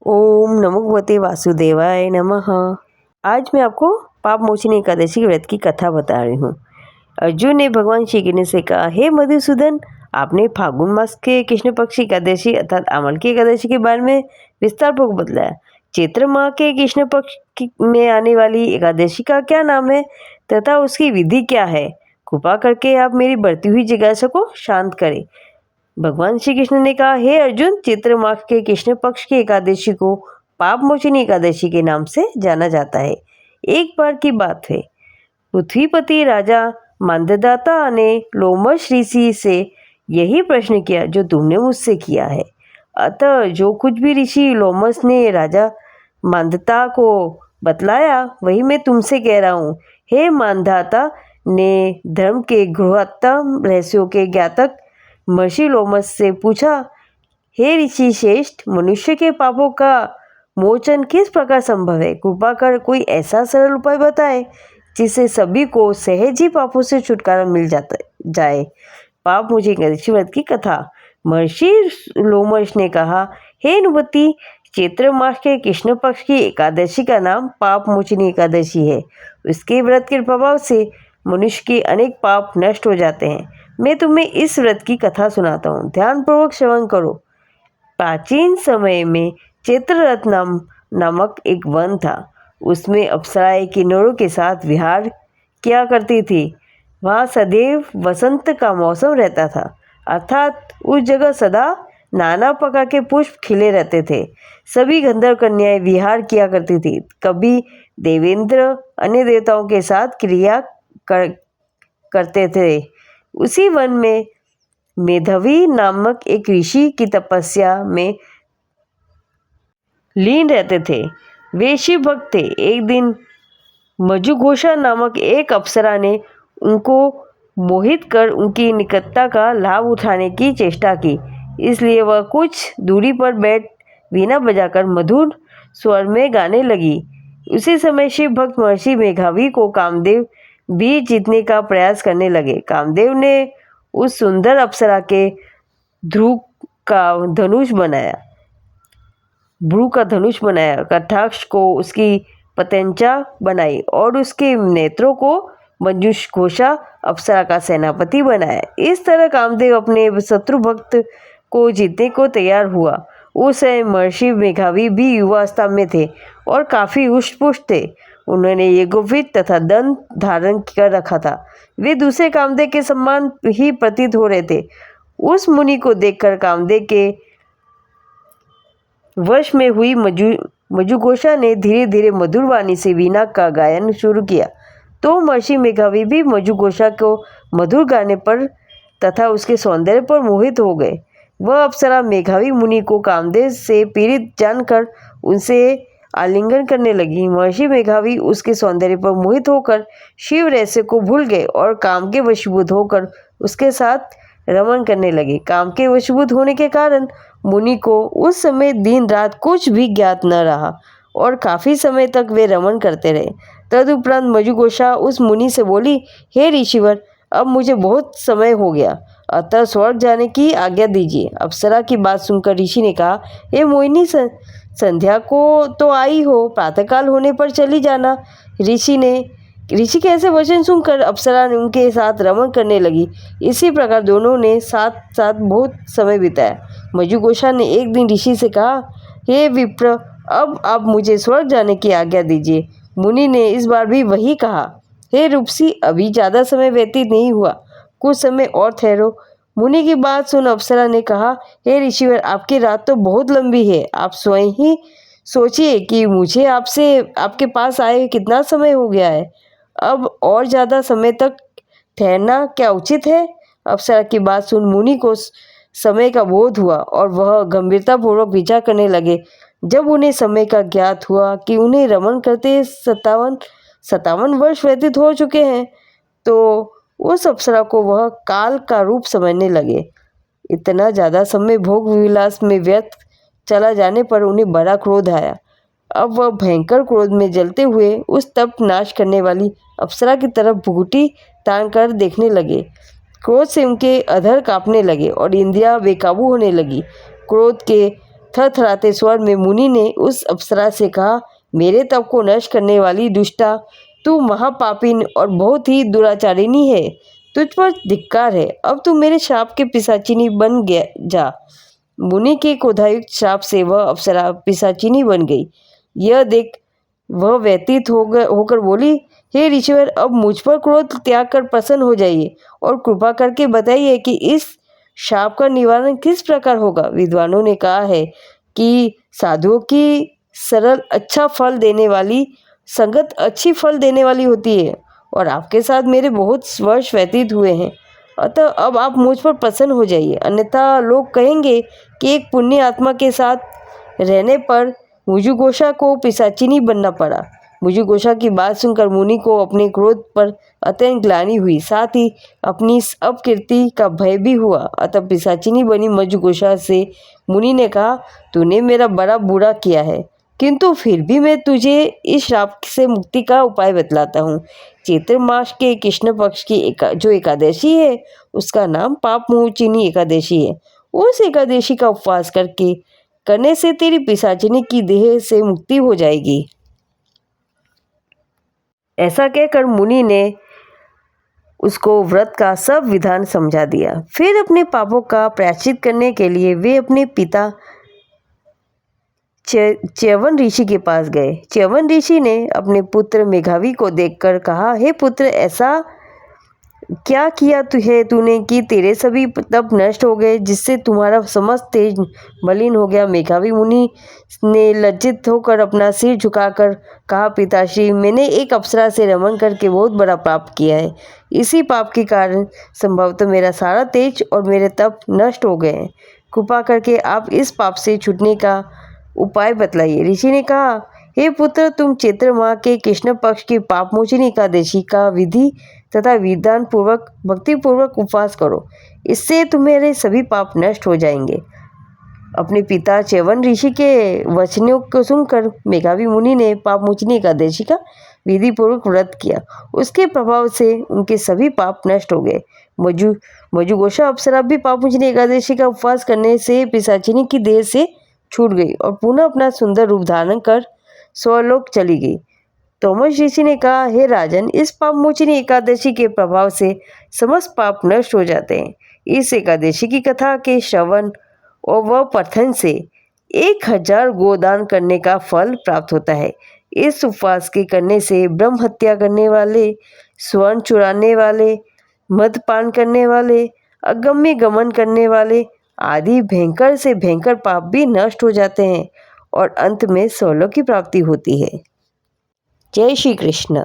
ओम नमो भगवते वासुदेवाय नमः। आज मैं आपको पाप मोचनी एकादशी के व्रत की कथा बता रही हूँ। अर्जुन ने भगवान श्री कृष्ण से कहा, हे मधुसूदन, आपने फागुन मास के कृष्ण पक्ष एकादशी अर्थात अमल की एकादशी के बारे में विस्तार पूर्वक बतलाया। चैत्र माह के कृष्ण पक्ष में आने वाली एकादशी का क्या नाम है तथा उसकी विधि क्या है? कृपा करके आप मेरी बढ़ती हुई जिज्ञासा को शांत करें। भगवान श्री कृष्ण ने कहा, हे अर्जुन, चैत्र मास के कृष्ण पक्ष की एकादशी को पाप मोचनी एकादशी के नाम से जाना जाता है। एक बार की बात है, पृथ्वीपति राजा मांधाता ने लोमश ऋषि से यही प्रश्न किया जो तुमने मुझसे किया है। अतः जो कुछ भी ऋषि लोमश ने राजा मांधाता को बतलाया वही मैं तुमसे कह रहा हूँ। हे मांधाता ने धर्म के गृहत्तम रहस्यों के ज्ञातक महर्षि लोमश से पूछा, हे ऋषि श्रेष्ठ, मनुष्य के पापों का मोचन किस प्रकार संभव है? कृपा कर कोई ऐसा सरल उपाय बताए जिससे सभी को सहज ही पापों से छुटकारा मिल जाए। पाप मोचनी एकादशी व्रत की कथा। महर्षि लोमश ने कहा, हे नुपति, चैत्र मास के कृष्ण पक्ष की एकादशी का नाम पाप मोचनी एकादशी है। उसके व्रत के प्रभाव से मनुष्य के अनेक पाप नष्ट हो जाते हैं। मैं तुम्हें इस व्रत की कथा सुनाता हूँ, ध्यानपूर्वक श्रवण करो। प्राचीन समय में चैत्ररथ नामक एक वन था। उसमें अप्सराएं किन्नरों के साथ विहार किया करती थी। वहाँ सदैव वसंत का मौसम रहता था, अर्थात उस जगह सदा नाना प्रकार के पुष्प खिले रहते थे। सभी गंधर्व कन्याएं विहार किया करती थी। कभी देवेंद्र अन्य देवताओं के साथ क्रिया करते थे। उसी वन में मेधावी नामक एक ऋषि की तपस्या में लीन रहते थे। वे शिव भक्त थे। एक दिन मजुघोषा नामक एक अप्सरा ने उनको मोहित कर उनकी निकटता का लाभ उठाने की चेष्टा की। इसलिए वह कुछ दूरी पर बैठ वीणा बजाकर मधुर स्वर में गाने लगी। उसी समय शिव भक्त महर्षि मेघावी को कामदेव भी जीतने का प्रयास करने लगे। कामदेव ने उस सुंदर अप्सरा के ध्रुव का धनुष बनाया, कटाक्ष को उसकी पतंचा बनाई और उसके नेत्रों को मजुघोषा अप्सरा का सेनापति बनाया। इस तरह कामदेव अपने शत्रु भक्त को जीतने को तैयार हुआ। उस समय महर्षि मेघावी भी युवावस्था में थे और काफी हुष्ट-पुष्ट थे। उन्होंने ये गुफित तथा दंड धारण कर रखा था। वे दूसरे कामदेव के समान ही प्रतीत हो रहे थे। उस मुनि को देखकर कामदेव के वश में हुई मजुघोषा ने धीरे धीरे मधुर वाणी से वीणा का गायन शुरू किया। तो महर्षि मेघावी भी मजुघोषा को मधुर गाने पर तथा उसके सौंदर्य पर मोहित हो गए। वह अप्सरा मेघावी मुनि को कामदेव से पीड़ित जानकर उनसे आलिंगन करने लगी। महर्षि मेघावी उसके सौंदर्य पर मोहित होकर शिव रहस्य को भूल गए और काम के वशीभूत होकर उसके साथ रमण करने लगे। काम के वशीभूत होने के कारण मुनि को उस समय दिन रात कुछ भी ज्ञात न रहा और काफी समय तक वे रमण करते रहे। तदुपरांत मजुघोषा उस मुनि से बोली, हे ऋषिवर, अब मुझे बहुत समय हो गया, अतः स्वर्ग जाने की आज्ञा दीजिए। अप्सरा की बात सुनकर ऋषि ने कहा, हे मोहिनी, संध्या को तो आई हो, प्रातःकाल होने पर चली जाना। ऋषि के ऐसे वचन सुनकर अप्सरा ने उनके साथ रमण करने लगी। इसी प्रकार दोनों ने साथ साथ बहुत समय बिताया। मजुघोषा ने एक दिन ऋषि से कहा, हे विप्र, अब आप मुझे स्वर्ग जाने की आज्ञा दीजिए। मुनि ने इस बार भी वही कहा। हे रूपसी, अभी ज़्यादा समय व्यतीत नहीं हुआ, कुछ समय और ठहरो। मुनि की बात सुन अप्सरा ने कहा, हे ऋषिवर, आपकी रात तो बहुत लंबी है। आप स्वयं ही सोचिए कि मुझे आपके पास आए कितना समय हो गया है। अब और ज़्यादा समय तक ठहरना क्या उचित है? अप्सरा की बात सुन मुनि को समय का बोध हुआ और वह गंभीरतापूर्वक विचार करने लगे। जब उन्हें समय का ज्ञात हुआ कि उन्हें रमण करते 57 वर्ष व्यतीत हो चुके हैं, तो उस अप्सरा को वह काल का रूप समझने लगे। इतना ज़्यादा समय भोग विलास में व्यर्थ चला जाने पर उन्हें बड़ा क्रोध आया। अब वह भयंकर क्रोध में जलते हुए उस तप नाश करने वाली अप्सरा की तरफ भुगुटी तान कर देखने लगे। क्रोध से उनके अधर कांपने लगे और इंद्रियां बेकाबू होने लगी। क्रोध के थरथराते स्वर में मुनि ने उस अप्सरा से कहा, मेरे तप को नष्ट करने वाली दुष्टा, तू महापापिन और बहुत ही दुराचारिणी है। तुझ पर धिक्कार है। अब तू मेरे श्राप के पिशाचिनी बन गया जा। मुनि के क्रोधायुक्त श्राप से वह अप्सरा पिशाचिनी बन गई। यह देख वह व्यतीत होकर बोली, हे ऋषिवर, अब मुझ पर क्रोध त्याग कर प्रसन्न हो जाइए और कृपा करके बताइए कि इस शाप का निवारण किस प्रकार होगा। विद्वानों ने कहा है कि साधुओं की सरल अच्छा फल देने वाली संगत अच्छी फल देने वाली होती है और आपके साथ मेरे बहुत वर्ष व्यतीत हुए हैं, अतः अब आप मुझ पर प्रसन्न हो जाइए, अन्यथा लोग कहेंगे कि एक पुण्य आत्मा के साथ रहने पर मुजुगोषा को पिशाचिनी बनना पड़ा। मुजुगोषा की बात सुनकर मुनि को अपने क्रोध पर अत्यंत ग्लानि हुई, साथ ही अपनी अपकीर्ति का भय भी हुआ। अतः पिशाचिनी बनी मुजुगोषा से मुनि ने कहा, तूने मेरा बड़ा बुरा किया है, किंतु फिर भी मैं तुझे इस श्राप से मुक्ति का उपाय बतलाता हूँ। चैत्र मास के कृष्ण पक्ष की जो एकादशी है उसका नाम पाप मोचिनी एकादशी है। उस एकादशी का उपवास करने से तेरी पिशाचिनी की देह से मुक्ति हो जाएगी। ऐसा कहकर मुनि ने उसको व्रत का सब विधान समझा दिया। फिर अपने पापों का प्रायश्चित करने के लिए वे अपने पिता च्यवन ऋषि के पास गए। च्यवन ऋषि ने अपने पुत्र मेघावी को देखकर कहा, हे पुत्र, ऐसा क्या किया तूने कि तेरे सभी तप नष्ट हो गए, जिससे तुम्हारा समस्त तेज मलिन हो गया। मेघावी मुनि ने लज्जित होकर अपना सिर झुकाकर कहा, पिताश्री, मैंने एक अप्सरा से रमन करके बहुत बड़ा पाप किया है। इसी पाप के कारण संभवतः मेरा सारा तेज और मेरे तप नष्ट हो गए हैं। कृपा करके आप इस पाप से छूटने का उपाय बतलाइए। ऋषि ने कहा, हे पुत्र, तुम चैत्र माह के कृष्ण पक्ष की पापमोचनी एकादशी का विधि तथा विधान पूर्वक भक्ति पूर्वक उपवास करो, इससे तुम्हारे सभी पाप नष्ट हो जाएंगे। अपने पिता च्यवन ऋषि के वचनों को सुनकर मेघावी मुनि ने पापमोचनी एकादशी का विधि पूर्वक व्रत किया। उसके प्रभाव से उनके सभी पाप नष्ट हो गए। मजुगोषा अप्सरा भी पापमोचनी एकादशी का उपवास करने से पिशाचिनी की देह से छूट गई और पुनः अपना सुंदर रूप धारण कर स्वलोक चली गई। तोमस ऋषि ने कहा, हे राजन, इस पापमोचनी एकादशी के प्रभाव से समस्त पाप नष्ट हो जाते हैं। इस एकादशी की कथा के श्रवण और वह पठन से 1000 गोदान करने का फल प्राप्त होता है। इस उपवास के करने से ब्रह्म हत्या करने वाले, स्वर्ण चुराने वाले, मदपान करने वाले, अगम्य गमन करने वाले आदि भयंकर से भयंकर पाप भी नष्ट हो जाते हैं और अंत में स्वलोक की प्राप्ति होती है। जय श्री कृष्ण।